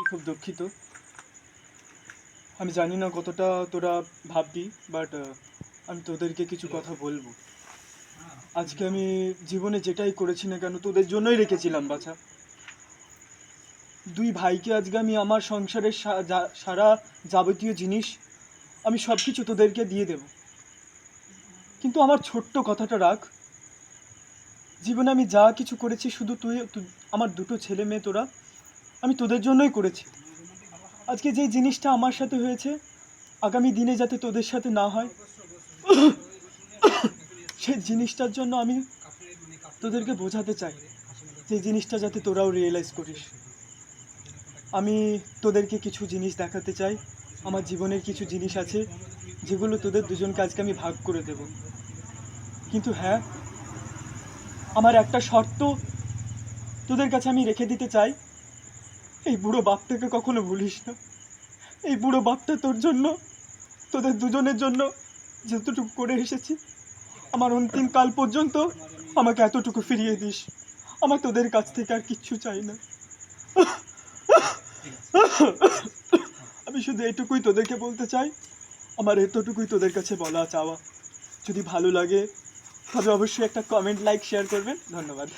খুব দুঃখিত। আমি জানি না কতটা তোরা ভাববি, বাট আমি তোদেরকে কিছু কথা বলবো। আজকে আমি জীবনে যেটাই করেছি না কেন তোদের জন্যই রেখেছিলাম বাছা। দুই ভাইকে আজকে আমি আমার সংসারের সারা যাবতীয় জিনিস আমি সব কিছু তোদেরকে দিয়ে দেব, কিন্তু আমার ছোট্ট কথাটা রাখ। জীবনে আমি যা কিছু করেছি শুধু আমার দুটো ছেলে মেয়ে তোরা, আমি তোদের জন্যই করেছি। আজকে যে জিনিসটা আমার সাথে হয়েছে আগামী দিনে যাতে তোদের সাথে না হয়, সেই জিনিসটার জন্য আমি তোদেরকে বোঝাতে চাই যে জিনিসটা যাতে তোরাও রিয়েলাইজ করিস। আমি তোদেরকে কিছু জিনিস দেখাতে চাই। আমার জীবনের কিছু জিনিস আছে যেগুলো তোদের দুজনকে আজকে আমি ভাগ করে দেব, কিন্তু হ্যাঁ, আমার একটা শর্ত তোদের কাছে আমি রেখে দিতে চাই। এই বুড়ো বাপটাকে কখনো ভুলিস না। এই বুড়ো বাপটা তোর জন্য, তোদের দুজনের জন্য যতটুকু করে এসেছি, আমার অন্তিম কাল পর্যন্ত আমাকে এতটুকু ফিরিয়ে দিস। আমার তোদের কাছ থেকে আর কিচ্ছু চাই না। আমি শুধু এটুকুই তোদেরকে বলতে চাই, আমার এতটুকুই তোদের কাছে বলা চাওয়া। যদি ভালো লাগে তবে অবশ্যই একটা কমেন্ট, লাইক, শেয়ার করবেন। ধন্যবাদ।